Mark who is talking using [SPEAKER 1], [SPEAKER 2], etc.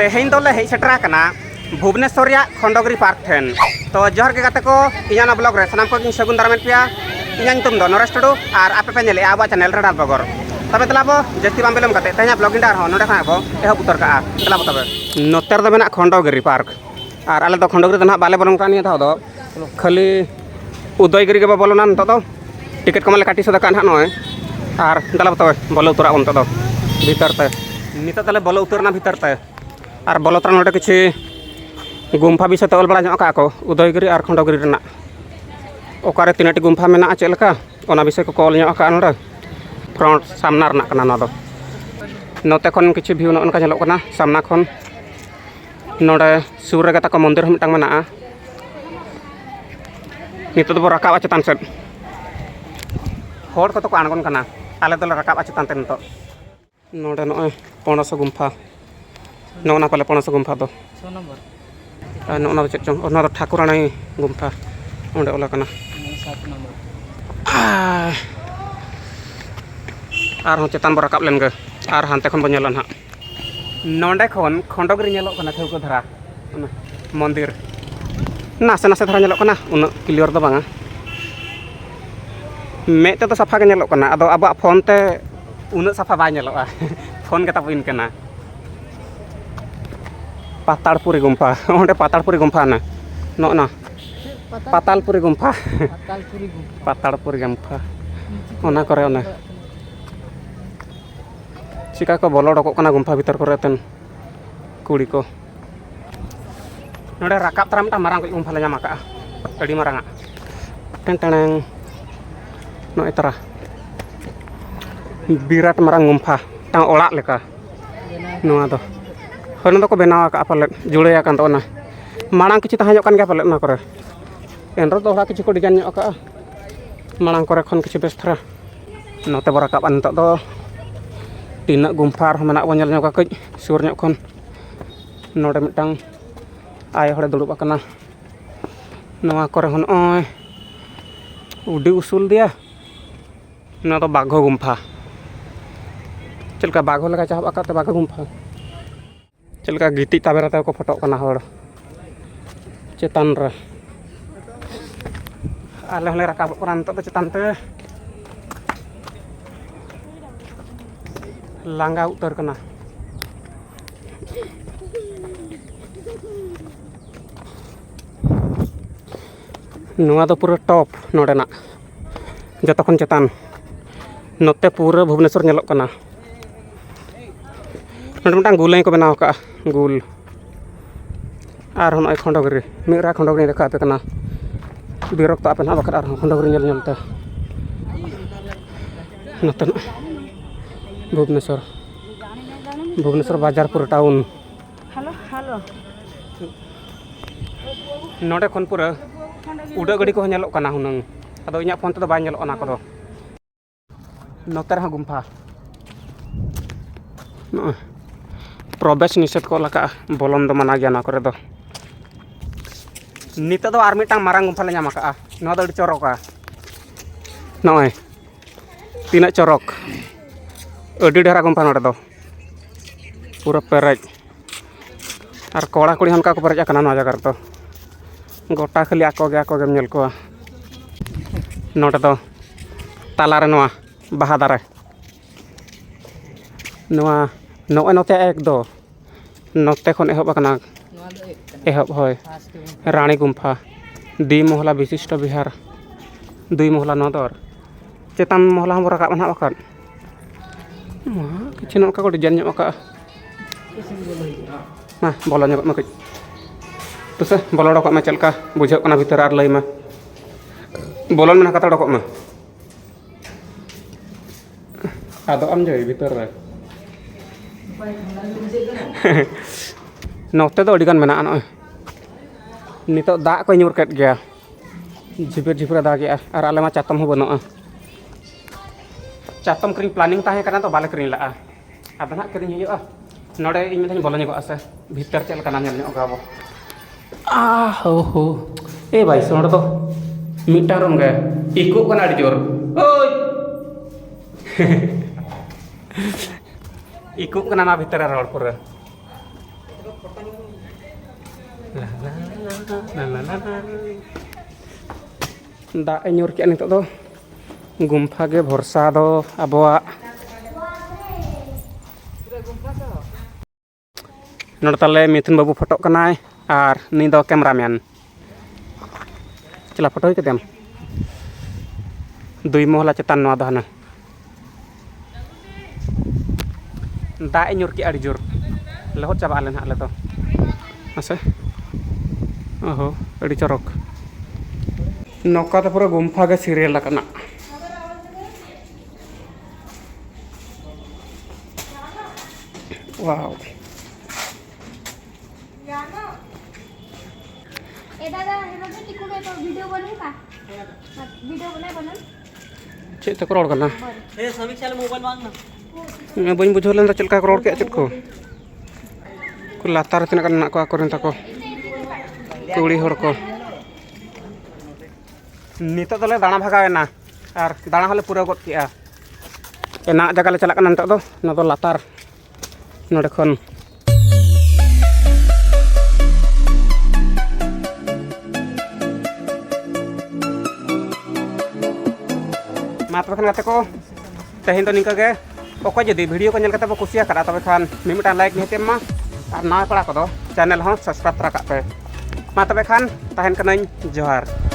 [SPEAKER 1] तेहें दोले हेज सेटरा भुवनेश्वर खंडगिरी पार्क ठेन तो जोहर के गाते को इना ब्लॉग रे सामान को सगुन दारामें पे इना दो नरेश टुडू और आपे पे नेले अब चैनल रेडाल बगर तबे तलाबो जस्ती बाम बिलम काते तेहें ब्लॉगिंग डार हो नोडे खाना बो एहब उतर का तलाबो तबे नोतेर दो मेना खंडगिरी पार्क और आले दो खंडगिरी दो ना बाले बोलम का निया था दो खाली उदयगिरी के बोलोना नतो दो टिकट को माले काटी सदा का नय और तलाबो तबे बोलो उतरा उन दो भीतर ते नितो तले बोलो उतरना भीतर ते और बोलो तरा नोडे किछि गुम्फा विषय तल बड़ा को उदयगिरी और खंडगिरी ओकारे तीनटी गुम्फा में चलका विषय को कल नोड़े फ्रंट सामना नोते खन किसी भ्यू नौका सामना खन नोड़े सूर रे तक मंदिर मिटांग में नित दो रकाब चेतान सेद हर को तो आणगन कना आले दो रकाब चेतान ते नित नोड़े नॉय 1500 गुम्फा नौना पाले 1500 गुम्फा दो नौना चेक चों और ठाकुरानी गुम्फा उंडे ओला कना 7 नंबर और चेतान बो रकाब लेन गे और हानते खन बो नेलन हा नोंडे खन खंडगिरी नेलो कना ठेउको धरा मंदिर नासे नासे धरा नेलो कना उन क्लियर दो बांगा मे ते तो सफा के नेलो कना अदो अब फोन ते उन सफा बा नेलोआ फोन के ताबिन कना पातालपुरी गुम्फा ओंडे पातालपुरी गुम्फा ना नोना पातालपुरी गुम्फा पातालपुरी गुम्फा ओना करे ओना चिका को बोलो डको कना गुम्फा भीतर करे तेन कुड़ी को नोडे राकाब तरा मिटा मारांग गुम्फा ले नामा का अडी मारांगा टेन टेनंग नो इतरा बिराट मारांग गुम्फा ता ओड़ा लेका नोआ दो हन दो को बनावा का पाले जुड़े आकान तो ना मांग किछि तहां कान गया पाले ना करे एनरो दोहरा किछि को डिजाइन का मांग करे खन किछि बेस थरा नोते बरा का अन तो तीन गुम्फा मना बो नेल का कई सुर ᱧᱚᱜ खन नोडे मिटांग आय हड़े दुड़ुब आकना नोआ करे हन ओय उडी उसूल दिया ना तो बाघो गुम्फा चलका बाघो लगा चाहब आकाते बाघो गुम्फा चलका गिटी ताबेराते को फोटो कना हड़ चेतान रे आले हले रकाब करा नतो तो चेतान ते लांगा उतर कना नोआ तो पूरा टॉप नोडेना जतो खन चेतान नोते पूरा भुवनेश्वर नेलोक कना नोडे मिटांग गुलाई को बनाव का गुल और हन खंडगिरी मिरा खंडगिरी देखा पे कना बिरक्त आपे ना बखर खंडगिरी नेल नेलते नतन भुवनेश्वर बाजारपुर टाउन हेलो हेलो नोडे खन पूरा उड़ा गड़ी को नेलोक कना हुनंग अदो इना फोन ते बा नेलोक ना को नोते रहा गुम्फा प्रवेश निषेध को लगा बोलन दो मना गया ना करे दो नित दो आर मिटांग मारांग गुम्फा ले नामा का नो दो चोरका नय तीना चोरक अडी ढेरा गुम्फा नोडे दो पूरा पेरेज और कोड़ा कुड़ी हनका को पेरेज आकना ना जगह तो गोटा खाली आको गेम नेल को नोडे दो तालारे नोआ बाहा दारे नोआ नोए नोते एक दो नोते खन एहब आकना एहब होय रानी गुम्फा दी मोहला विशिष्ट विहार 2 मोहला नदर चेतान मोहला हम रकाब ना बखन किछि नोका को डिजाइन का मा बोलो ᱧᱚᱜ मा कई तो से बोलो डक मा चलका बुझाव कना भीतर आर लई मा बोलन में कता डक मा आदो आम जई भीतर रे नोते तो अडिगान मेना नय नितो दा को ᱧᱩᱨ केट गया झिपिर झिपिर दागे और आले मा चातम हो बनो चातम क्रीम प्लानिंग ताहे कना तो बाले क्रीम ला आदो ना क्रीम हुआ नोडे इन में बोलो ᱧᱚᱜ से भीतर चल कना नेल ᱧᱚᱜ गाबो हो ए भाई सोंड तो मिटा रूम गे इको कना अडी जोर ओय इको कना ना भीतर रोड पूरा दा nyur ke nitok do gumpha ge bhorsa do aboa nor tale Mithun babu foto kanai ar ni do cameraman chela foto ketem dui mohla chetan noa do hana da nyur ke adi jur lehot chaba alen hak le to ase oho adi corok noka to pura gumpha ge serial lakana wow
[SPEAKER 2] दादा hello टिकू के तो video बनू का video बना
[SPEAKER 1] check तो road करना
[SPEAKER 3] ए समीक्षा ले मोबाइल मांग ना
[SPEAKER 1] मैं बन बुझो लेन चल का रोड के चेक को लातार तना kan nak ko akoren tako कुड़ी हड़ को नितो दले दाना भागावेना और दाना हले पूरा गद किया एना जगह ले चला कना नितो दो ना दो लातार नोडे खन मा तबे खान गाते को तेहेन तो निका गे ओको जदि वीडियो को नेल कते बो कुसिया करा तबे खान मिमिटा लाइक निते मा और ना पड़ा को दो चैनल हो सब्सक्राइब तरा का पे मा तबे खान ताहेन कनाई जोहार।